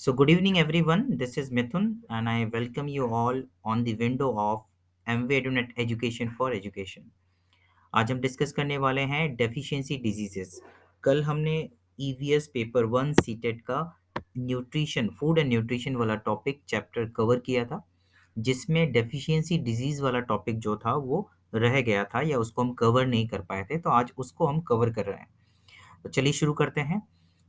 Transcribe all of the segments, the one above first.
So, good evening, everyone. This is Mithun, and I welcome you all on the window of MV EduNet Education for Education. आज हम discuss करने वाले हैं deficiency diseases. कल हमने EVS paper 1 CTET का nutrition food and nutrition वाला topic chapter cover किया था, जिसमें डेफिशिएंसी डिजीज वाला टॉपिक जो था वो रह गया था या उसको हम कवर नहीं कर पाए थे। तो आज उसको हम कवर कर रहे हैं। तो चलिए शुरू करते हैं।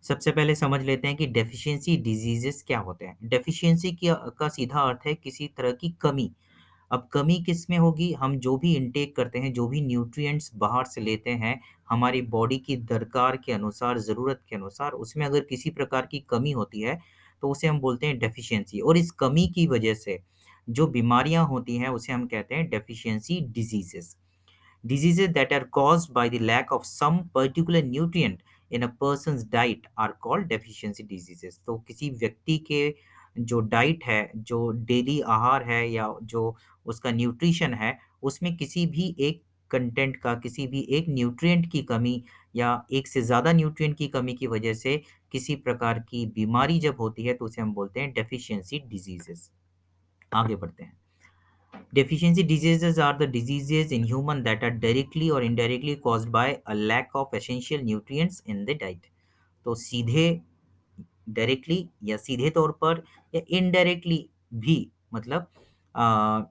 सबसे पहले समझ लेते हैं कि डेफिशिएंसी डिजीजेस क्या होते हैं। डेफिशिएंसी का सीधा अर्थ है किसी तरह की कमी। अब कमी किस में होगी? हम जो भी इनटेक करते हैं, जो भी न्यूट्रिएंट्स बाहर से लेते हैं, हमारी बॉडी की दरकार के अनुसार, ज़रूरत के अनुसार, उसमें अगर किसी प्रकार की कमी होती है, तो उसे हम बोलते हैं डेफिशिएंसी। और इस कमी की वजह से जो बीमारियां होती हैं, उसे हम कहते हैं deficiency diseases. Diseases that are caused by the lack of some particular nutrient in a person's diet are called deficiency diseases. तो किसी व्यक्ति के जो डाइट है, जो डेली आहार है या जो उसका न्यूट्रिशन है, उसमें किसी भी एक कंटेंट का, किसी भी एक न्यूट्रिएंट की कमी या एक से ज़्यादा न्यूट्रिएंट की कमी की वजह से किसी प्रकार की बीमारी जब होती है, तो उसे हम बोलते हैं डेफिशिएंसी डिजीजेस। आगे बढ़ते हैं। Deficiency diseases are the diseases in human that are directly or indirectly caused by a lack of essential nutrients in the diet. तो सीधे डायरेक्टली या सीधे तौर पर या इनडायरेक्टली भी, मतलब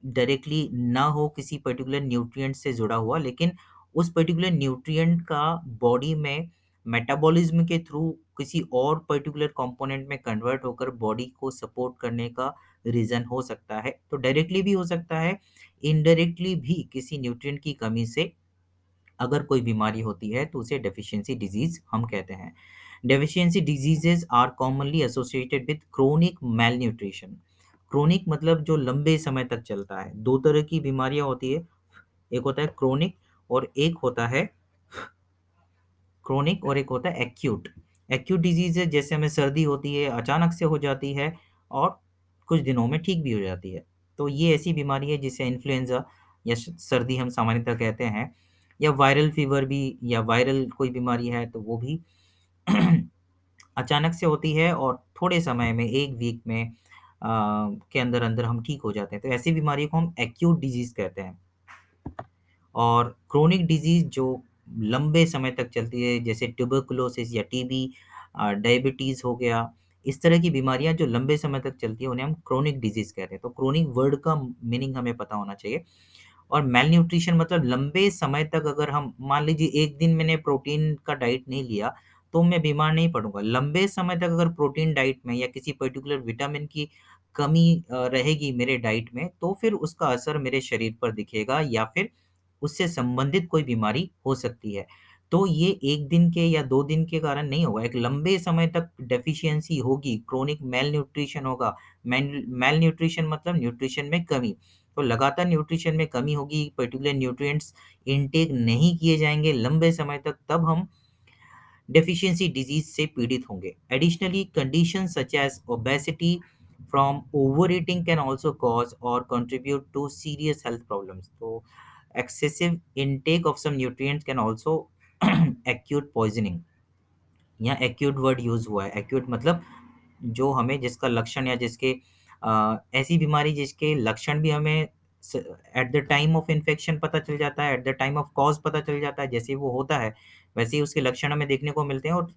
डायरेक्टली ना हो किसी पर्टिकुलर न्यूट्रिएंट से जुड़ा हुआ, लेकिन उस पर्टिकुलर न्यूट्रिएंट का बॉडी में मेटाबॉलिज्म के थ्रू किसी और पर्टिकुलर कंपोनेंट में कन्वर्ट होकर बॉडी को सपोर्ट करने का रीज़न हो सकता है। तो डायरेक्टली भी हो सकता है, इनडायरेक्टली भी किसी न्यूट्रिएंट की कमी से अगर कोई बीमारी होती है तो उसे डेफिशिएंसी डिजीज हम कहते हैं। Deficiency diseases are commonly associated with chronic malnutrition. Chronic मतलब जो लंबे समय तक चलता है। दो तरह की बीमारियां होती है, एक होता है क्रोनिक और एक होता है एक होता है एक्यूट। एक्यूट डिजीज है, जैसे हमें सर्दी होती है, अचानक से हो जाती है और कुछ दिनों में ठीक भी हो जाती है। तो ये ऐसी बीमारी है जिसे इन्फ्लुएंजा या सर्दी हम सामान्यतः कहते हैं, या वायरल फीवर भी, या वायरल कोई बीमारी है तो वो भी अचानक से होती है और थोड़े समय में, एक वीक में के अंदर अंदर हम ठीक हो जाते हैं। तो ऐसी बीमारी को हम एक्यूट डिजीज कहते हैं। और क्रोनिक डिजीज जो लंबे समय तक चलती है, जैसे ट्यूबरकुलोसिस या टीबी, डायबिटीज हो गया, इस तरह की बीमारियां जो लंबे समय तक चलती है उन्हें हम क्रोनिक डिजीज कहते हैं। तो क्रोनिक वर्ड का मीनिंग हमें पता होना चाहिए। और मेल न्यूट्रिशन मतलब लंबे समय तक, अगर हम मान लीजिए एक दिन मैंने प्रोटीन का डाइट नहीं लिया तो मैं बीमार नहीं पड़ूंगा। लंबे समय तक अगर प्रोटीन डाइट में या किसी पर्टिकुलर विटामिन की कमी रहेगी मेरे डाइट में, तो फिर उसका असर मेरे शरीर पर दिखेगा या फिर उससे संबंधित कोई बीमारी हो सकती है। तो ये 1 दिन के या 2 दिन के कारण नहीं होगा, एक लंबे समय तक डेफिशिएंसी होगी, क्रोनिक मेल न्यूट्रिशन होगा। मेल न्यूट्रिशन मतलब न्यूट्रिशन में कमी। तो लगातार न्यूट्रिशन में कमी होगी, पर्टिकुलर न्यूट्रिएंट्स इनटेक नहीं किए जाएँगे लंबे समय तक, तब हम डेफिशिएंसी डिजीज से पीड़ित होंगे। Additionally conditions such as obesity from overeating can also cause or contribute to serious health problems. तो excessive intake of some nutrients can also acute poisoning. यहाँ एक्यूट वर्ड यूज़ हुआ है। एक्यूट मतलब जो हमें, जिसका लक्षण या जिसके ऐसी बीमारी जिसके लक्षण भी हमें at the time of infection पता चल जाता है, at the time of cause पता चल जाता है। जैसे ही वो होता है वैसे ही उसके लक्षण हमें देखने को मिलते हैं और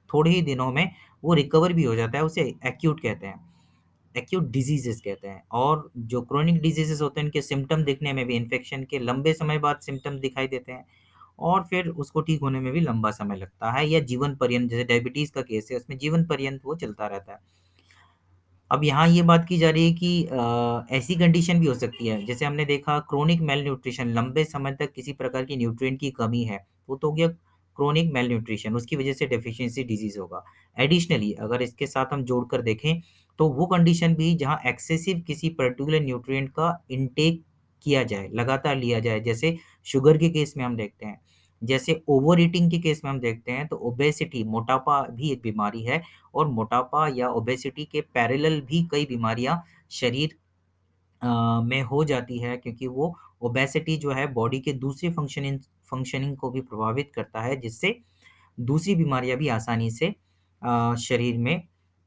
थोड़े ही दिनों में वो रिकवर भी हो जाता है, उसे एक्यूट कहते हैं, एक्यूट डिजीजेस कहते हैं। और जो क्रोनिक डिजीजेस होते हैं, इनके सिम्टम दिखने में भी इन्फेक्शन के लंबे समय बाद सिम्टम दिखाई देते हैं और फिर उसको ठीक होने में भी लंबा समय लगता है या जीवन पर्यंत, जैसे डायबिटीज का केस है उसमें जीवन पर्यंत वो चलता रहता है। अब यहाँ ये बात की जा रही है कि ऐसी कंडीशन भी हो सकती है, जैसे हमने देखा क्रोनिक मेल न्यूट्रिशन, लंबे समय तक किसी प्रकार की न्यूट्रिएंट की कमी है, वो तो हो गया क्रोनिक मेल न्यूट्रिशन, उसकी वजह से डेफिशिएंसी डिजीज होगा। एडिशनली अगर इसके साथ हम जोड़कर देखें तो वो कंडीशन भी जहाँ एक्सेसिव किसी पर्टिकुलर न्यूट्रिएंट का इनटेक किया जाए, लगातार लिया जाए, जैसे शुगर के केस में हम देखते हैं, जैसे ओवर ईटिंग के केस में हम देखते हैं, तो ओबेसिटी, मोटापा भी एक बीमारी है। और मोटापा या ओबेसिटी के पैरेलल भी कई बीमारियां शरीर में हो जाती है, क्योंकि वो ओबेसिटी जो है बॉडी के दूसरी फंक्शनिंग फंक्शनिंग को भी प्रभावित करता है, जिससे दूसरी बीमारियां भी आसानी से शरीर में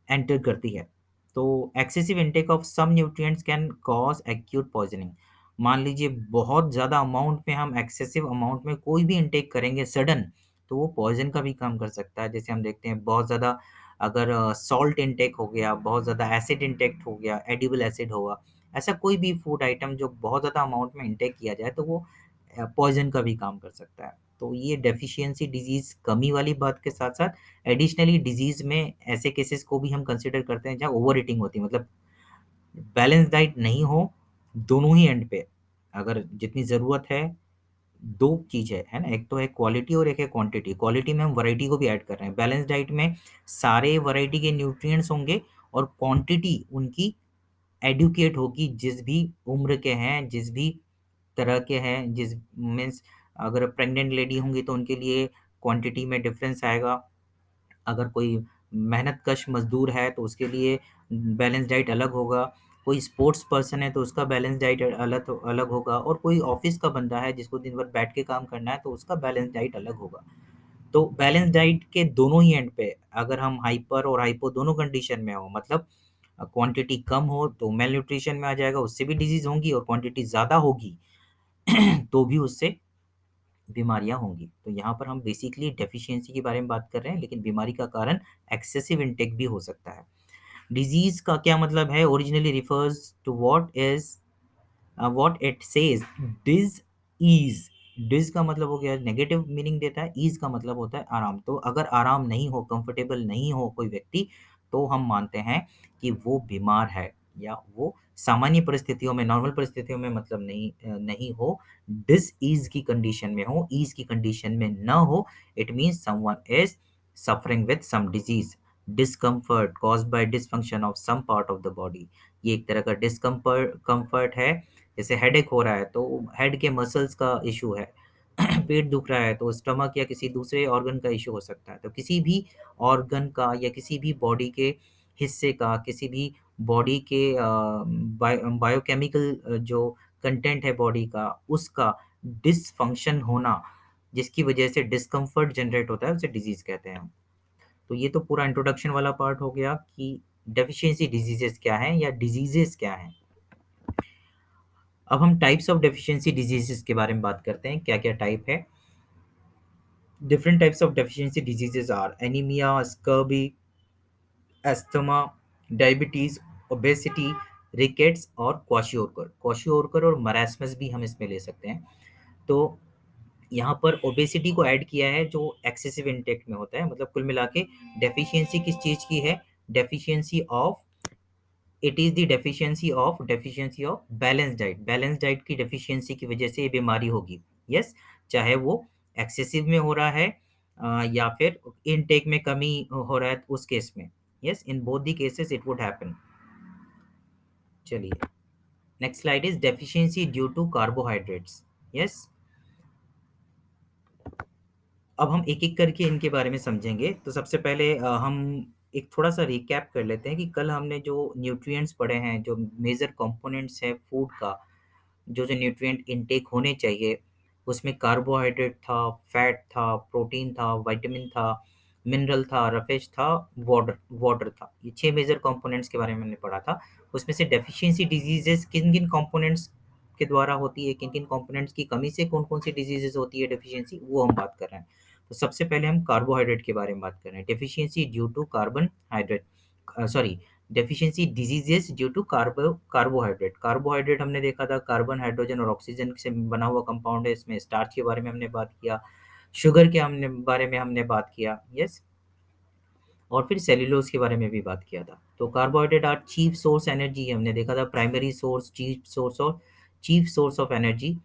एंटर करती है। तो excessive intake of some nutrients can cause acute poisoning. मान लीजिए बहुत ज़्यादा अमाउंट में हम एक्सेसिव अमाउंट में कोई भी इनटेक करेंगे सडन, तो वो पॉइजन का भी काम कर सकता है। जैसे हम देखते हैं बहुत ज़्यादा अगर सॉल्ट इनटेक हो गया, बहुत ज़्यादा एसिड इनटेक हो गया, एडिबल एसिड होगा, ऐसा कोई भी फूड आइटम जो बहुत ज़्यादा अमाउंट में इनटेक किया जाए तो वो पॉइजन का भी काम कर सकता है। तो ये डेफिशिएंसी डिजीज़ कमी वाली बात के साथ-साथ एडिशनली डिजीज़ में ऐसे केसेस को भी हम कंसीडर करते हैं जहाँ ओवर ईटिंग होती है, मतलब बैलेंस डाइट नहीं हो दोनों ही एंड पे। अगर जितनी ज़रूरत है 2 चीज़ है ना? एक तो है क्वालिटी और एक है क्वांटिटी। क्वालिटी में हम वैरायटी को भी ऐड कर रहे हैं। बैलेंस डाइट में सारे वैरायटी के न्यूट्रिएंट्स होंगे और क्वांटिटी उनकी एडुकेट होगी, जिस भी उम्र के हैं, जिस भी तरह के हैं, जिस मीन्स अगर प्रेग्नेंट लेडी होंगी तो उनके लिए क्वांटिटी में डिफरेंस आएगा। अगर कोई मेहनतकश मज़दूर है तो उसके लिए बैलेंस डाइट अलग होगा, कोई स्पोर्ट्स पर्सन है तो उसका बैलेंस डाइट अलग अलग होगा, और कोई ऑफ़िस का बंदा है जिसको दिन भर बैठ के काम करना है तो उसका बैलेंस डाइट अलग होगा। तो बैलेंस डाइट के दोनों ही एंड पे अगर हम हाइपर और हाइपो दोनों कंडीशन में हो, मतलब क्वांटिटी कम हो तो मेल न्यूट्रिशन में आ जाएगा, उससे भी डिज़ीज़ होंगी, और क्वांटिटी ज़्यादा होगी तो भी उससे बीमारियाँ होंगी। तो यहाँ पर हम बेसिकली डेफिशिएंसी के बारे में बात कर रहे हैं, लेकिन बीमारी का कारण एक्सेसिव इनटेक भी हो सकता है। डिज़ीज़ का क्या मतलब है? Originally refers to what it says, dis ease. Dis का मतलब हो गया नेगेटिव मीनिंग देता है, ईज़ का मतलब होता है आराम। तो अगर आराम नहीं हो, कंफर्टेबल नहीं हो कोई व्यक्ति, तो हम मानते हैं कि वो बीमार है, या वो सामान्य परिस्थितियों में, नॉर्मल परिस्थितियों में मतलब नहीं हो, डिज़-ईज़ की कंडीशन में हो, ईज़ की कंडीशन में ना हो, it means someone is suffering with some disease, discomfort caused by dysfunction of some part of the body. ये एक तरह का कम्फर्ट है। जैसे हेडेक हो रहा है तो हेड के मसल्स का इश्यू है। पेट दुख रहा है तो स्टमक या किसी दूसरे ऑर्गन का इश्यू हो सकता है। तो किसी भी ऑर्गन का या किसी भी बॉडी के हिस्से का, किसी भी बॉडी के बायोकेमिकल जो कंटेंट है बॉडी का, उसका डिसफंक्शन होना, जिसकी वजह से डिस्कम्फर्ट जनरेट होता है, उसे डिजीज़ कहते हैं हम। तो ये तो पूरा इंट्रोडक्शन वाला पार्ट हो गया कि डेफिशिएंसी डिजीज़ेज़ क्या हैं या डिजीज़ेज़ क्या हैं। अब हम टाइप्स ऑफ डेफिशिएंसी डिजीज़ेज़ के बारे में बात करते हैं, क्या-क्या टाइप है। Different types of deficiency diseases are anaemia, scurvy, asthma, diabetes, obesity, rickets और क्वाशियोरकर। क्वाशियोरकर और मरासमस भी हम इसमें ले सकते हैं। तो यहाँ पर ओबेसिटी को ऐड किया है जो एक्सेसिव इंटेक में होता है, मतलब कुल मिला के डेफिशिएंसी किस चीज़ की है? Deficiency of it is the deficiency of balance diet. Balance diet की डेफिशिएंसी की वजह से ये बीमारी होगी। यस, चाहे वो एक्सेसिव में हो रहा है या फिर इनटेक में कमी हो रहा है उस केस में। Yes, in both the cases it would happen. चलिए, next slide is deficiency due to carbohydrates. Yes, अब हम एक-एक करके इनके बारे में समझेंगे। तो सबसे पहले हम एक थोड़ा-सा रिकैप कर लेते हैं कि कल हमने जो न्यूट्रिएंट्स पढ़े हैं, जो मेजर कंपोनेंट्स हैं फूड का, जो न्यूट्रिएंट इनटेक होने चाहिए, उसमें कार्बोहाइड्रेट था, फैट था, प्रोटीन था, विटामिन था, मिनरल था, रफेज था, वाटर वाटर था। ये 6 मेजर कंपोनेंट्स के बारे में हमने पढ़ा था। उसमें से डेफिशिएंसी डिजीज़ेज़ किन-किन कंपोनेंट्स के द्वारा होती है, किन-किन कंपोनेंट्स की कमी से कौन-कौन सी डिजीज़ेज़ होती है डेफिशिएंसी, वो हम बात कर रहे हैं। तो सबसे पहले हम कार्बोहाइड्रेट के बारे में बात कर रहे हैं। Deficiency due to carbohydrate sorry deficiency diseases due to carbohydrate. Carbohydrate हमने देखा था कार्बन, हाइड्रोजन और ऑक्सीजन से बना हुआ कंपाउंड है। इसमें स्टार्च के बारे में हमने बात किया, शुगर के हमने बारे में हमने बात किया। यस, और फिर सेल्यूलोज के बारे में भी बात किया था। तो carbohydrate are chief source energy, हमने देखा था primary source, chief source of energy.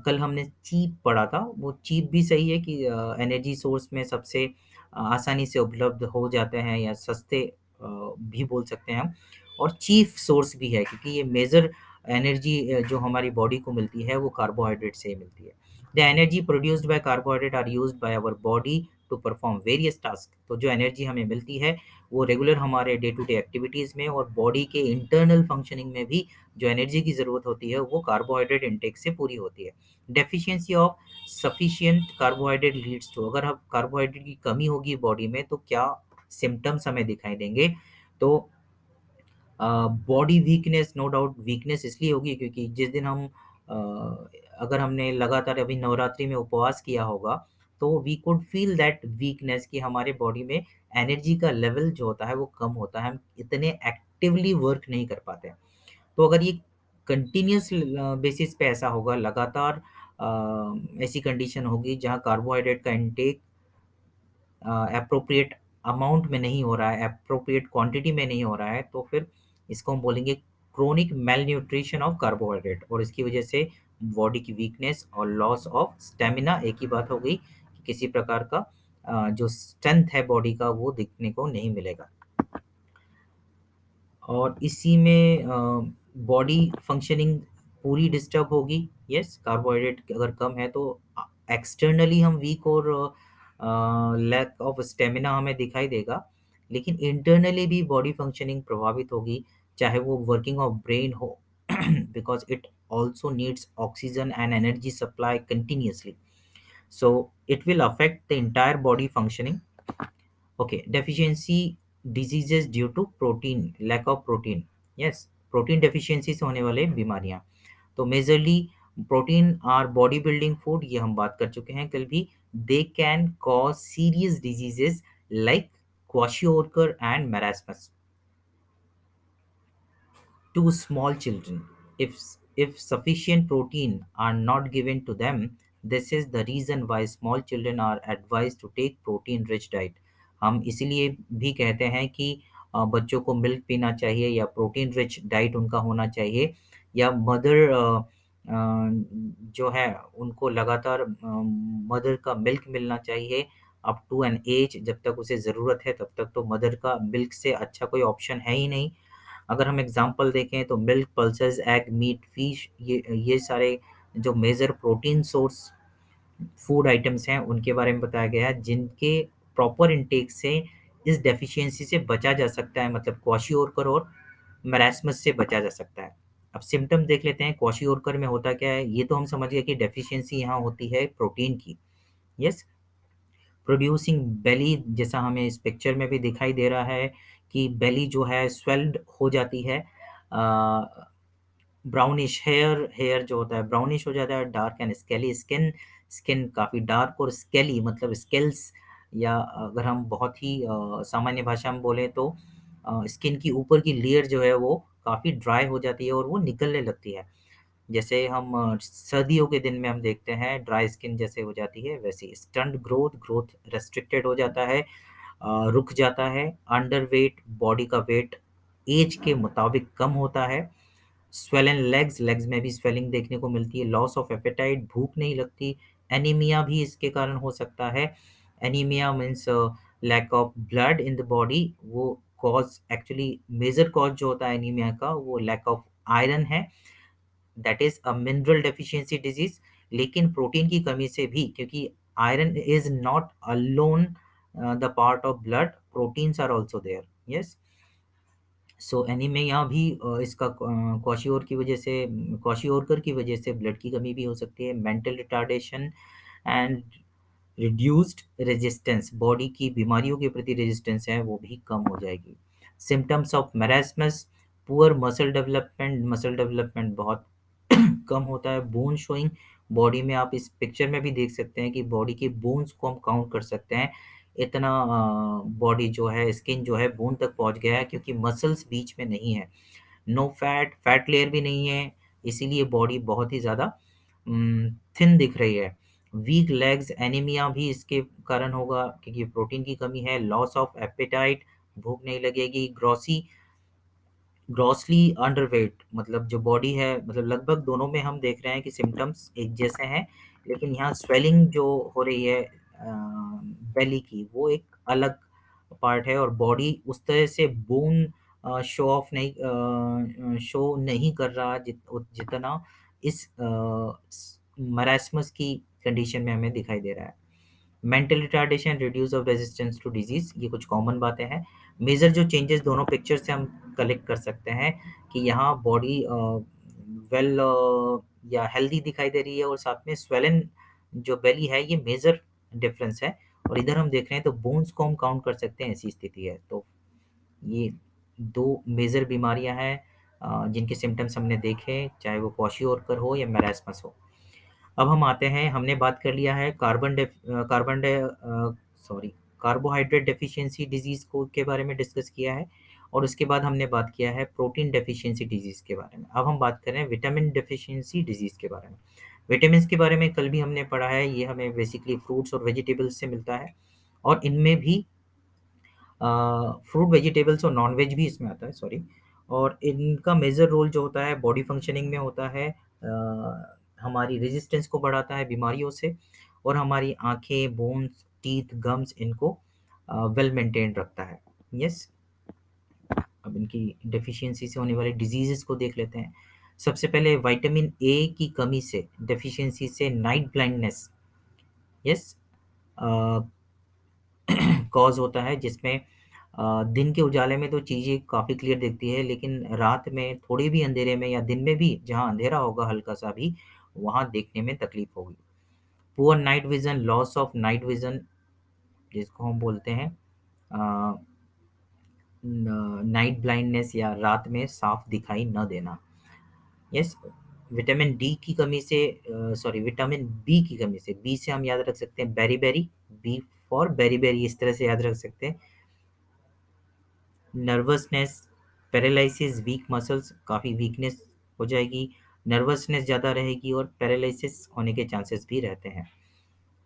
कल हमने चीप पढ़ा था, वो चीप भी सही है कि एनर्जी सोर्स में सबसे आसानी से उपलब्ध हो जाते हैं, या सस्ते भी बोल सकते हैं हम, और चीफ सोर्स भी है क्योंकि ये मेजर एनर्जी जो हमारी बॉडी को मिलती है वो कार्बोहाइड्रेट से ही मिलती है। The energy produced by carbohydrate are used by our body to perform various task. तो जो एनर्जी हमें मिलती है वो रेगुलर हमारे डे टू डे एक्टिविटीज़ में और बॉडी के इंटरनल फंक्शनिंग में भी जो एनर्जी की ज़रूरत होती है वो कार्बोहाइड्रेट इंटेक से पूरी होती है। Deficiency of sufficient carbohydrate leads to, अगर हम कार्बोहाइड्रेट की कमी होगी बॉडी में तो क्या सिम्टम्स हमें दिखाई देंगे? तो body weakness, no doubt weakness इसलिए होगी क्योंकि जिस दिन हम अगर हमने लगातार अभी नवरात्रि में उपवास किया होगा, तो we could feel that weakness कि हमारे बॉडी में एनर्जी का लेवल जो होता है वो कम होता है, हम इतने एक्टिवली वर्क नहीं कर पाते हैं। तो अगर ये कंटिन्यूअस बेसिस पे ऐसा होगा, लगातार ऐसी कंडीशन होगी जहाँ कार्बोहाइड्रेट का इंटेक एप्रोप्रिएट अमाउंट में नहीं हो रहा है, एप्रोप्रिएट क्वांटिटी में नहीं हो रहा है, तो फिर इसको हम बोलेंगे क्रोनिक मेलन्यूट्रिशन ऑफ कार्बोहाइड्रेट, और इसकी वजह से बॉडी की वीकनेस और लॉस ऑफ स्टेमिना एक ही बात हो गई कि किसी प्रकार का जो स्ट्रेंथ है बॉडी का वो दिखने को नहीं मिलेगा। और इसी में बॉडी फंक्शनिंग पूरी डिस्टर्ब होगी। यस, कार्बोहाइड्रेट अगर कम है तो एक्सटर्नली हम वीक और लैक ऑफ स्टेमिना हमें दिखाई देगा, लेकिन इंटरनली भी बॉडी फंक्शनिंग प्रभावित होगी, चाहे वो वर्किंग ऑफ ब्रेन हो because it also needs oxygen and energy supply continuously, so it will affect the entire body functioning. Okay, deficiency diseases due to protein, lack of protein. Yes, protein deficiency से होने वाले बीमारियां, तो majorly protein our body building food, ये हम बात कर चुके हैं कल भी। They can cause serious diseases like kwashiorkor and marasmus to small children. If sufficient protein are not given to them, this is the reason why small children are advised to take protein rich diet. हम इसीलिए भी कहते हैं कि बच्चों को milk पीना चाहिए या प्रोटीन रिच डाइट उनका होना चाहिए, या मदर जो है उनको लगातार मदर का मिल्क मिलना चाहिए अप टू एन एज, जब तक उसे ज़रूरत है तब तक तो मदर का मिल्क से अच्छा कोई ऑप्शन है ही नहीं। अगर हम एग्जांपल देखें तो milk, pulses, egg, meat, fish, ये सारे जो major protein source food items हैं उनके बारे में बताया गया है, जिनके प्रॉपर इंटेक से इस डेफिशिएंसी से बचा जा सकता है, मतलब क्वाशियोरकर और मरासमस से बचा जा सकता है। अब सिम्टम देख लेते हैं क्वाशियोरकर में होता क्या है। ये तो हम समझ गए कि डेफिशिएंसी यहाँ होती है प्रोटीन की। यस, प्रोड्यूसिंग बेली, जैसा हमें इस पिक्चर में भी दिखाई दे रहा है कि बेली जो है स्वेल्ड हो जाती है, ब्राउनिश हेयर, हेयर जो होता है ब्राउनिश हो जाता है, dark and scaly skin, skin काफ़ी डार्क और स्केली मतलब स्केल्स, या अगर हम बहुत ही सामान्य भाषा में बोलें तो स्किन की ऊपर की लेयर जो है वो काफ़ी ड्राई हो जाती है और वो निकलने लगती है। जैसे हम सर्दियों के दिन में हम देखते हैं ड्राई स्किन जैसे हो जाती है, वैसे स्टंट ग्रोथ, ग्रोथ रेस्ट्रिक्टेड हो जाता है, रुक जाता है, अंडरवेट, बॉडी का वेट एज के मुताबिक कम होता है, स्वेलन लेग्स, लेग्स में भी स्वेलिंग देखने को मिलती है, लॉस ऑफ एपेटाइट, भूख नहीं लगती, एनीमिया भी इसके कारण हो सकता है। Anaemia means lack of blood in the body, वो कॉज एक्चुअली मेजर कॉज जो होता है एनीमिया का वो लैक ऑफ आयरन है, that is a mineral deficiency disease. लेकिन प्रोटीन की कमी से भी, क्योंकि iron is not alone the part of blood, proteins are also there. Yes, so anaemia भी इसका क्वाशियोर की वजह से, क्वाशियोरकर की वजह से ब्लड की कमी भी हो सकती है। Mental retardation and reduced resistance, body की बीमारियों के प्रति रेजिस्टेंस है वो भी कम हो जाएगी। Symptoms of marasmus, poor muscle development, muscle development बहुत कम होता है। बोन शोइंग, बॉडी में आप इस पिक्चर में भी देख सकते हैं कि बॉडी के बोन्स को हम काउंट कर सकते हैं, इतना बॉडी जो है, स्किन जो है बोन तक पहुंच गया है, क्योंकि मसल्स बीच में नहीं है। नो फैट, फैट लेयर भी नहीं है, इसीलिए बॉडी बहुत ही ज़्यादा थिन दिख रही है। वीक लेग्स, एनीमिया भी इसके कारण होगा क्योंकि प्रोटीन की कमी है। लॉस ऑफ एपेटाइट, भूख नहीं लगेगी। ग्रॉसली अंडरवेट, मतलब जो बॉडी है, मतलब लगभग दोनों में हम देख रहे हैं कि सिम्टम्स एक जैसे हैं, लेकिन यहाँ स्वेलिंग जो हो रही है बेली की वो एक अलग पार्ट है, और बॉडी उस तरह से बोन शो ऑफ नहीं, शो नहीं कर रहा जितना इस मरासमस की कंडीशन में हमें दिखाई दे रहा है। Mental retardation, reduce of resistance to disease, ये कुछ कॉमन बातें हैं। मेजर जो चेंजेस दोनों पिक्चर से हम कलेक्ट कर सकते हैं कि यहाँ बॉडी वेल या हेल्दी दिखाई दे रही है, और साथ में स्वेलन जो बेली है ये मेजर डिफरेंस है, और इधर हम देख रहे हैं तो बोन्स को हम काउंट कर सकते हैं, ऐसी स्थिति है। तो ये 2 मेजर बीमारियां हैं जिनके सिम्टम्स हमने देखे, चाहे वो क्वाशियोरकर हो या मैरास्मस हो। अब हम आते हैं, हमने बात कर लिया है कार्बोहाइड्रेट डेफिशिएंसी डिजीज़ को के बारे में डिस्कस किया है, और उसके बाद हमने बात किया है प्रोटीन डेफिशिएंसी डिजीज़ के बारे में। अब हम बात कर रहे हैं विटामिन डेफिशिएंसी डिजीज़ के बारे में। विटामिन्स के बारे में कल भी हमने पढ़ा है, ये हमें बेसिकली फ्रूट्स और वेजिटेबल्स से मिलता है, और इनमें भी फ्रूट, वेजिटेबल्स और नॉन-वेज भी इसमें आता है, सॉरी। और इनका मेजर रोल जो होता है बॉडी फंक्शनिंग में होता है, हमारी रेजिस्टेंस को बढ़ाता है बीमारियों से, और हमारी आँखें, बोन्स, टीथ, गम्स इनको वेल मेंटेन्ड रखता है। यस, अब इनकी डेफिशिएंसी से होने वाले डिजीज़ेज़ को देख लेते हैं। सबसे पहले विटामिन ए की कमी से, डेफिशिएंसी से नाइट ब्लाइंडनेस, यस, अ, कॉज़ होता है, जिसमें दिन के उजाले में तो चीज़ें काफ़ी क्लियर दिखती है, लेकिन रात में थोड़े भी अंधेरे में या दिन में भी जहाँ अंधेरा होगा हल्का-सा भी, वहाँ देखने में तकलीफ़ होगी। Poor night vision, loss of night vision जिसको हम बोलते हैं अ, न नाइट ब्लाइंडनेस, या रात में साफ दिखाई न देना। यस, विटामिन डी की कमी से, विटामिन बी की कमी से, बी से हम याद रख सकते हैं बेरी-बेरी, बी फॉर बेरी-बेरी, इस तरह से याद रख सकते हैं। नर्वसनेस, पैरालिसिस, वीक मसल्स, काफ़ी वीकनेस हो जाएगी, नर्वसनेस ज़्यादा रहेगी, और पैरालिसिस होने के चांसेस भी रहते हैं।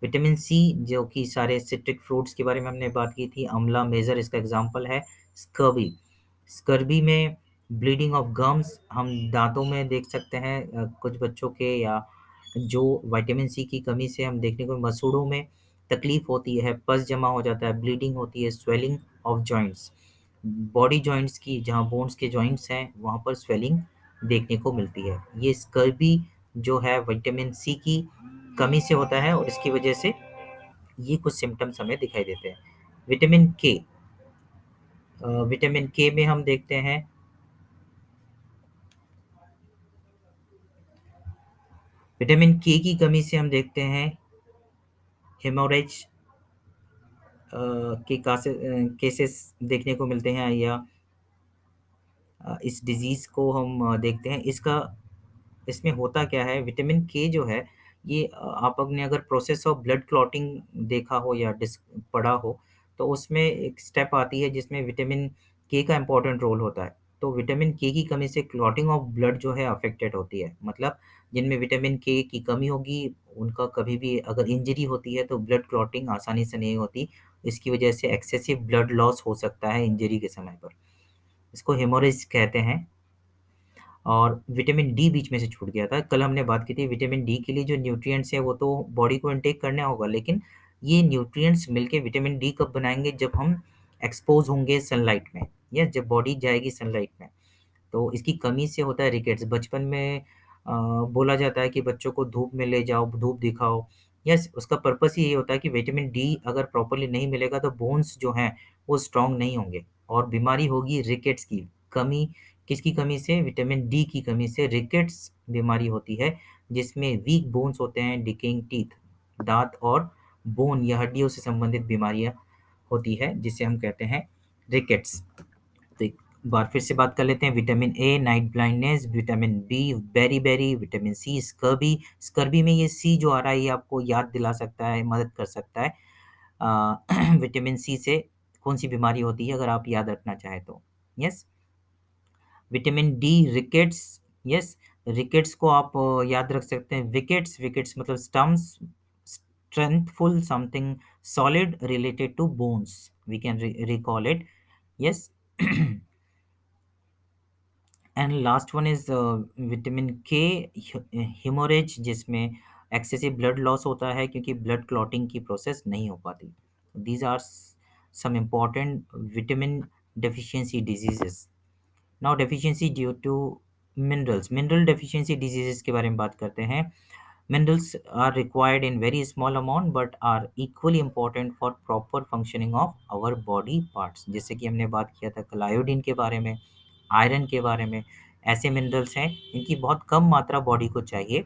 विटामिन सी, जो कि सारे सिट्रिक फ्रूट्स के बारे में हमने बात की थी, आंवला मेजर इसका एग्जांपल है। स्कर्वी, स्कर्वी में ब्लीडिंग ऑफ गम्स हम दांतों में देख सकते हैं, कुछ बच्चों के, या जो विटामिन सी की कमी से हम देखने को मसूड़ों में तकलीफ होती है, पस जमा हो जाता है, ब्लीडिंग होती है, swelling of joints, body joints की, जहाँ बोन्स के जॉइंट्स हैं वहाँ पर स्वेलिंग देखने को मिलती है। ये स्कर्वी जो है विटामिन सी की कमी से होता है, और इसकी वजह से ये कुछ सिम्टम्स हमें दिखाई देते हैं। विटामिन के, विटामिन के में हम देखते हैं, विटामिन के की कमी से हम देखते हैं हेमोरेज के केसेस देखने को मिलते हैं, या इस डिजीज़ को हम देखते हैं। इसका इसमें होता क्या है, विटामिन के जो है ये, आपने अगर प्रोसेस ऑफ ब्लड क्लॉटिंग देखा हो या पढ़ा हो, तो उसमें एक स्टेप आती है जिसमें विटामिन के का इम्पोर्टेंट रोल होता है। तो विटामिन के की कमी से क्लॉटिंग ऑफ ब्लड जो है अफेक्टेड होती है, मतलब जिनमें विटामिन के की कमी होगी उनका कभी भी अगर इंजरी होती है तो ब्लड क्लॉटिंग आसानी से नहीं होती। इसकी वजह से एक्सेसिव ब्लड लॉस हो सकता है इंजरी के समय पर, इसको हेमोरेज कहते हैं। और विटामिन डी बीच में से छूट गया था। कल हमने बात की थी विटामिन डी के लिए जो न्यूट्रिएंट्स हैं वो तो बॉडी को इनटेक करना होगा, लेकिन ये न्यूट्रिएंट्स मिलके विटामिन डी कब बनाएँगे, जब हम एक्सपोज़ होंगे सनलाइट में, या जब बॉडी जाएगी सनलाइट में। तो इसकी कमी से होता है रिकेट्स। बचपन में बोला जाता है कि बच्चों को धूप में ले जाओ, धूप दिखाओ। यस, उसका पर्पस ही यही होता है कि विटामिन डी अगर प्रॉपर्ली नहीं मिलेगा तो बोन्स जो हैं वो स्ट्रॉन्ग नहीं होंगे, और बीमारी होगी रिकेट्स की। कमी, किसकी कमी से? विटामिन डी की कमी से रिकेट्स बीमारी होती है, जिसमें वीक बोन्स होते हैं, डिकेइंग टीथ, दाँत और बोन या हड्डियों से संबंधित बीमारियाँ होती है, जिसे हम कहते हैं रिकेट्स। तो एक बार फिर से बात कर लेते हैं, vitamin A night blindness, vitamin B beriberi, vitamin C scurvy. Scurvy में ये सी जो आ रहा है ये आपको याद दिला सकता है, मदद कर सकता है। विटामिन सी से कौन-सी बीमारी होती है अगर आप याद रखना चाहें तो। Yes, vitamin D rickets, yes, rickets को आप याद रख सकते हैं। विकेट्स, विकेट्स मतलब stumps, strengthful something solid related to bones, we can recall it. Yes. And last one is vitamin K haemorrhage, जिसमें एक्सेसिव ब्लड लॉस होता है क्योंकि ब्लड क्लॉटिंग की प्रोसेस नहीं हो पाती। These are some important vitamin deficiency diseases. Now deficiency due to minerals, mineral deficiency diseases के बारे में बात करते हैं। Minerals are required in very small amount but are equally important for proper functioning of our body parts. जैसे कि हमने बात किया था कल आयोडीन के बारे में, आयरन के बारे में। ऐसे मिनरल्स हैं इनकी बहुत कम मात्रा बॉडी को चाहिए,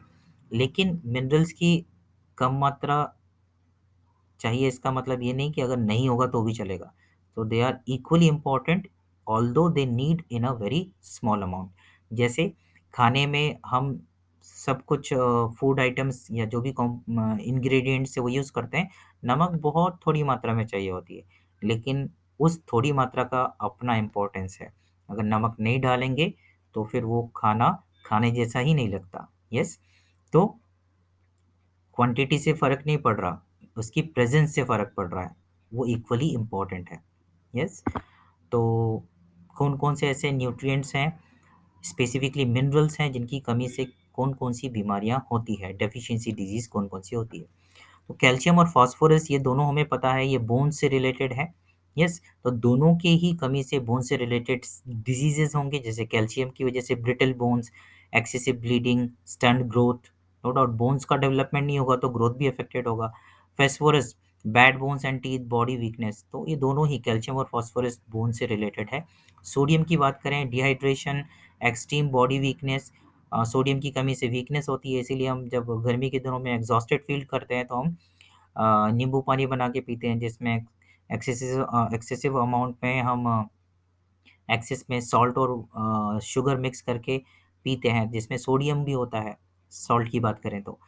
लेकिन मिनरल्स की कम मात्रा चाहिए इसका मतलब ये नहीं कि अगर नहीं होगा तो भी चलेगा। तो they are equally important although they need in a very small amount. जैसे खाने में हम सब कुछ फूड आइटम्स या जो भी इंग्रेडिएंट्स है वो यूज़ करते हैं, नमक बहुत थोड़ी मात्रा में चाहिए होती है, लेकिन उस थोड़ी मात्रा का अपना इम्पोर्टेंस है। अगर नमक नहीं डालेंगे तो फिर वो खाना खाने जैसा ही नहीं लगता। यस, तो क्वांटिटी से फ़र्क नहीं पड़ रहा, उसकी प्रेज़ेंस से फ़र्क पड़ रहा है, वो इक्वली इम्पोर्टेंट है। यस, तो कौन-कौन से ऐसे न्यूट्रिएंट्स हैं, स्पेसिफिकली मिनरल्स हैं जिनकी कमी से कौन-कौन सी बीमारियाँ होती है, डेफिशिएंसी डिज़ीज़ कौन-कौन सी होती है। तो कैल्शियम और फास्फोरस ये दोनों हमें पता है ये बोन से रिलेटेड है। यस, तो दोनों के ही कमी से बोन से रिलेटेड डिजीजेस होंगे, जैसे कैल्शियम की वजह से brittle bones, excessive bleeding, stunt growth. No doubt bones का डेवलपमेंट नहीं होगा तो ग्रोथ भी अफेक्टेड होगा। Phosphorus, bad bones and teeth, body weakness. तो ये दोनों ही कैल्शियम और फास्फोरस बोन से रिलेटेड है। सोडियम की बात करें, dehydration, extreme body weakness. Sodium की कमी से वीकनेस होती है, इसीलिए हम जब गर्मी के दिनों में एग्जॉस्टेड फील करते हैं तो हम नींबू पानी बना के पीते हैं, जिसमें एक्सेसिव अमाउंट में हम एक्सेस में सॉल्ट और शुगर मिक्स करके पीते हैं, जिसमें सोडियम भी होता है, सॉल्ट की बात करें तो।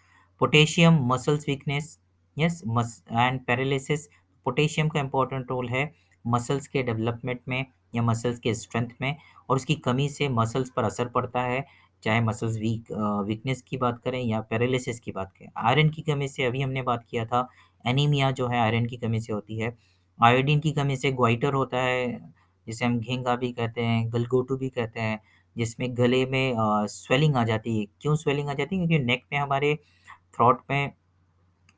पोटेशियम, मसल्स वीकनेस, यस, मस एंड पैरालिसिस। पोटेशियम का इम्पोर्टेंट रोल है मसल्स के डेवलपमेंट में या मसल्स के स्ट्रेंथ में, और उसकी कमी से मसल्स पर असर पड़ता है, चाहे मसल्स वीकनेस की बात करें या पैरालिसिस की बात करें। आयरन की कमी से अभी हमने बात किया था, एनीमिया जो है आयरन की कमी से होती है। आयोडीन की कमी से ग्वाइटर होता है, जिसे हम घेंगा भी कहते हैं, गलगोटू भी कहते हैं, जिसमें गले में स्वेलिंग आ जाती है। क्यों स्वेलिंग आ जाती है? क्योंकि नेक में हमारे थ्रोट में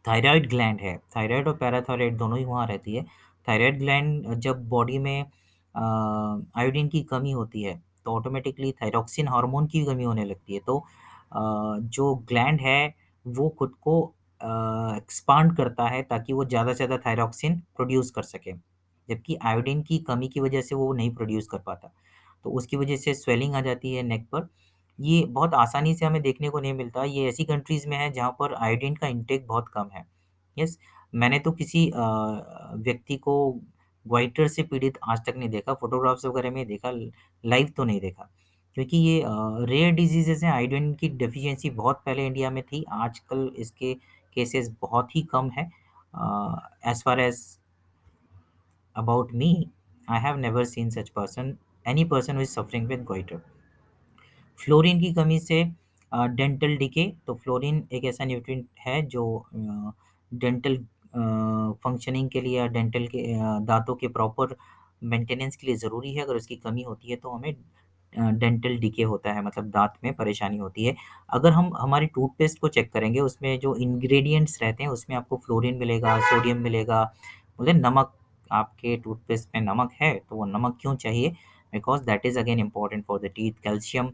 थायरॉइड ग्लैंड है, थायरॉइड और पैराथायरॉइड दोनों ही वहाँ रहती है। थायरॉइड ग्लैंड जब बॉडी में आयोडीन की कमी होती है, तो ऑटोमेटिकली थायरॉक्सिन हार्मोन की कमी होने लगती है। तो जो ग्लैंड है, वो खुद को एक्सपांड करता है ताकि वो ज़्यादा से ज़्यादा थायरॉक्सिन प्रोड्यूस कर सके, जबकि आयोडीन की कमी की वजह से वो नहीं प्रोड्यूस कर पाता। तो उसकी वजह से स्वेलिंग आ जाती है नेक पर। ये बहुत आसानी से हमें देखने को नहीं मिलता। ये ऐसी कंट्रीज़ में है जहाँ पर आयोडीन का इंटेक बहुत कम है। यस, मैंने तो किसी व्यक्ति को गोइटर से पीड़ित आज तक नहीं देखा, फ़ोटोग्राफ्स वगैरह में देखा, लाइव तो नहीं देखा। क्योंकि ये रेयर डिज़ीज़ेज़ हैं, आयोडीन की डेफ़िशिएंसी बहुत पहले इंडिया में थी, आजकल इसके केसेज़ बहुत ही कम हैं। As far as about me, I have never seen such person, any person who is suffering with goitre. Fluorine की कमी से डेंटल डिके। तो फ्लोरीन एक ऐसा न्यूट्रिएंट है जो डेंटल फंक्शनिंग के लिए या डेंटल के दांतों के प्रॉपर मेंटेनेंस के लिए ज़रूरी है। अगर उसकी कमी होती है तो हमें डेंटल डिके होता है, मतलब दांत में परेशानी होती है। अगर हम हमारी टूथपेस्ट को चेक करेंगे, उसमें जो इंग्रेडिएंट्स रहते हैं उसमें आपको फ्लोरीन मिलेगा, सोडियम मिलेगा। बोले नमक, आपके टूथपेस्ट में नमक है तो वो नमक क्यों चाहिए? Because that is again important for the teeth. Calcium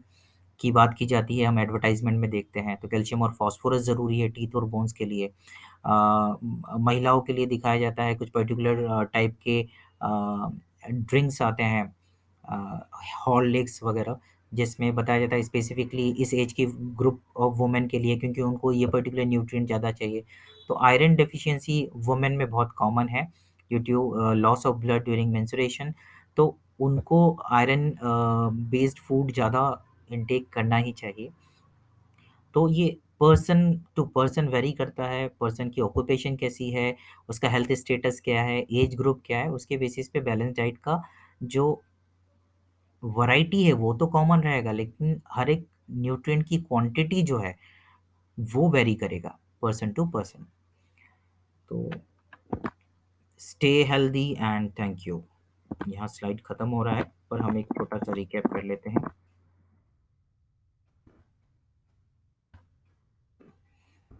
की बात की जाती है, हम एडवर्टाइज़मेंट में देखते हैं, तो कैल्शियम और फास्फोरस ज़रूरी है टीथ और बोन्स के लिए। महिलाओं के लिए दिखाया जाता है कुछ पर्टिकुलर टाइप के ड्रिंक्स आते हैं, हॉर्लिक्स वगैरह, जिसमें बताया जाता है स्पेसिफिकली इस एज की ग्रुप ऑफ वुमेन के लिए, क्योंकि उनको ये पर्टिकुलर न्यूट्रिएंट ज़्यादा चाहिए। तो आयरन डेफिशिएंसी वुमेन में बहुत कॉमन है due to loss of blood during menstruation. तो उनको आयरन बेस्ड फूड ज़्यादा इनटेक करना ही चाहिए। तो ये पर्सन टू पर्सन वेरी करता है, पर्सन की ऑक्यूपेशन कैसी है, उसका हेल्थ स्टेटस क्या है, एज ग्रुप क्या है, उसके बेसिस पे बैलेंस डाइट का जो वैरायटी है वो तो कॉमन रहेगा, लेकिन हर एक न्यूट्रिएंट की क्वांटिटी जो है वो वेरी करेगा पर्सन टू पर्सन। तो stay healthy and thank you. यहाँ स्लाइड खत्म हो रहा है, पर हम एक छोटा सा रिकैप कर लेते हैं।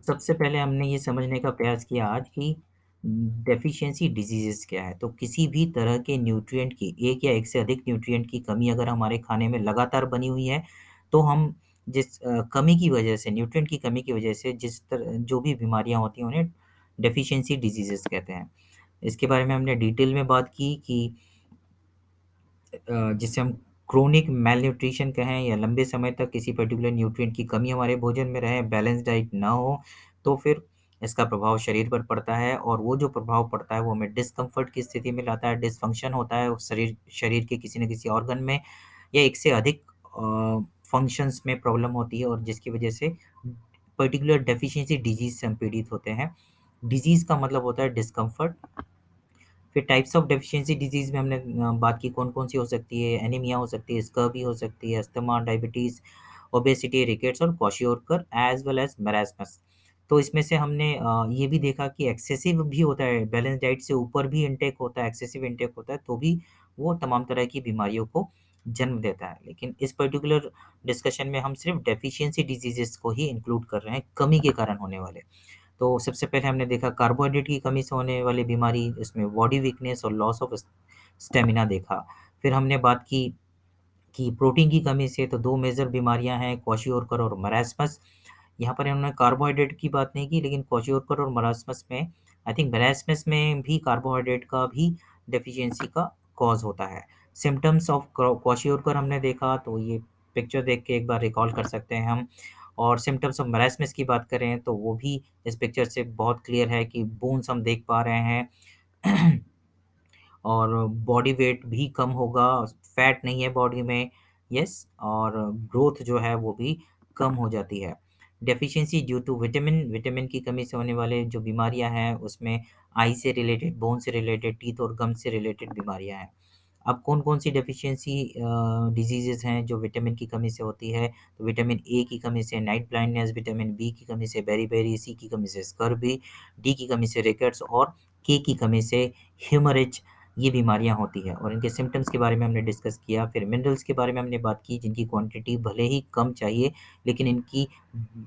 सबसे पहले हमने ये समझने का प्रयास किया आज कि डेफिशिएंसी डिजीज़ेज़ क्या है। तो किसी भी तरह के न्यूट्रिएंट की, एक या एक से अधिक न्यूट्रिएंट की कमी अगर हमारे खाने में लगातार बनी हुई है, तो हम जिस कमी की वजह से, न्यूट्रिएंट की कमी की वजह से जिस तरह जो भी बीमारियाँ होती हैं, उन्हें डेफिशिएंसी डिजीज़ेज़ कहते हैं। इसके बारे में हमने डिटेल में बात की कि जिसे हम क्रोनिक मैलन्यूट्रिशन कहें या लंबे समय तक किसी पर्टिकुलर न्यूट्रिएंट की कमी हमारे भोजन में रहे, बैलेंस डाइट ना हो, तो फिर इसका प्रभाव शरीर पर पड़ता है और वो जो प्रभाव पड़ता है वो हमें डिस्कम्फर्ट की स्थिति में लाता है, डिसफंक्शन होता है उस शरीर शरीर के किसी न किसी ऑर्गन में या एक से अधिक फंक्शंस में प्रॉब्लम होती है और जिसकी वजह से पर्टिकुलर डेफिशिएंसी डिजीज़ से हम पीड़ित होते हैं। डिजीज़ का मतलब होता है डिस्कम्फर्ट। फिर टाइप्स ऑफ डेफिशिएंसी डिजीज़ में हमने बात की कौन-कौन सी हो सकती है, एनीमिया हो सकती है, स्कर्वी हो सकती है, अस्थमा, डायबिटीज़, ओबेसिटी, रिकेट्स और kwashiorkor as well as marasmus. तो इसमें से हमने ये भी देखा कि एक्सेसिव भी होता है, बैलेंस डाइट से ऊपर भी इंटेक होता है, एक्सेसिव इंटेक होता है, तो भी वो तमाम तरह की बीमारियों को जन्म देता है। लेकिन इस पर्टिकुलर डिस्कशन में हम सिर्फ़ डेफिशिएंसी डिजीज़ेज़ को ही इंक्लूड कर रहे हैं, कमी के कारण होने वाले। तो सबसे पहले हमने देखा कार्बोहाइड्रेट की कमी से होने वाली बीमारी, इसमें बॉडी वीकनेस और लॉस ऑफ स्टेमिना देखा। फिर हमने बात की कि प्रोटीन की कमी से तो 2 मेजर बीमारियाँ हैं, क्वाशियोरकर और मरास्मस। यहाँ पर इन्होंने कार्बोहाइड्रेट की बात नहीं की, लेकिन क्वाशियोरकर और मरास्मस में आई थिंक मरास्मस में भी कार्बोहाइड्रेट का भी डेफिशिएंसी का कॉज़ होता है। सिम्पटम्स ऑफ क्वाशियोरकर हमने देखा, तो ये पिक्चर देख के एक बार रिकॉल कर सकते हैं हम। और सिम्पटम्स ऑफ मरास्मस की बात करें, तो वो भी इस पिक्चर से बहुत क्लियर है कि बोन्स हम देख पा रहे हैं। और बॉडी वेट भी कम होगा, फैट नहीं है बॉडी में, यस, और ग्रोथ जो है वो भी कम हो जाती है। Deficiency due to vitamin, vitamin की कमी से होने वाले जो बीमारियां हैं उसमें आई से रिलेटेड, बोन से रिलेटेड, टीथ और गम से रिलेटेड बीमारियां हैं। अब कौन-कौन सी डेफिशिएंसी डिजीज़ेज़ हैं जो विटामिन की कमी से होती है, तो विटामिन ए की कमी से नाइट ब्लाइंडनेस, विटामिन बी की कमी से बेरी-बेरी, सी की कमी से स्कर्वी, डी की कमी से रिकेट्स और के की कमी से हेमरेज, ये बीमारियाँ होती हैं और इनके सिम्पटम्स के बारे में हमने डिस्कस किया। फिर मिनरल्स के बारे में हमने बात की जिनकी क्वांटिटी भले ही कम चाहिए, लेकिन इनकी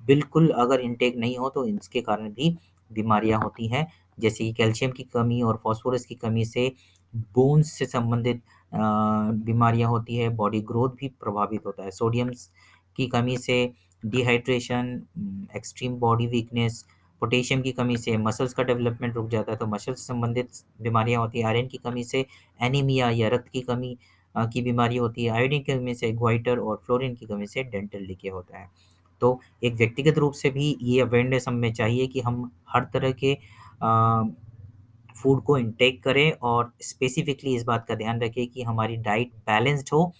बिल्कुल अगर इनटेक नहीं हो तो इसके कारण भी बीमारियाँ होती हैं। जैसे कि कैल्शियम की कमी और फास्फोरस की कमी से बोन्स से संबंधित बीमारियाँ होती है, बॉडी ग्रोथ भी प्रभावित होता है। सोडियम्स की कमी से dehydration, extreme body weakness, potassium की कमी से मसल्स का डेवलपमेंट रुक जाता है, तो मसल से संबंधित बीमारियाँ होती हैं। आयरन की कमी से एनीमिया या रक्त की कमी की बीमारी होती है। आयोडीन की कमी से ग्वाइटर और फ्लोरीन की कमी से डेंटल डिके होता है। तो एक व्यक्तिगत रूप से भी ये अवेयरनेस हमें चाहिए कि हम हर तरह के फूड को इनटेक करें और स्पेसिफिकली इस बात का ध्यान रखें कि हमारी डाइट बैलेंस्ड हो,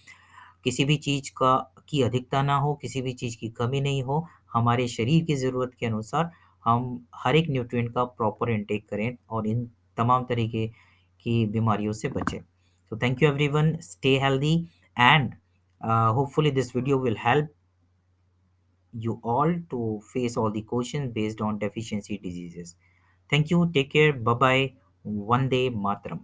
किसी भी चीज़ का की अधिकता ना हो, किसी भी चीज़ की कमी नहीं हो, हमारे शरीर की ज़रूरत के अनुसार हम हर एक न्यूट्रिएंट का प्रॉपर इनटेक करें और इन तमाम तरीके की बीमारियों से बचें। So thank you everyone, stay healthy and hopefully this video will help you all to face all the questions based on deficiency diseases. Thank you, take care, bye bye, Vande Mataram.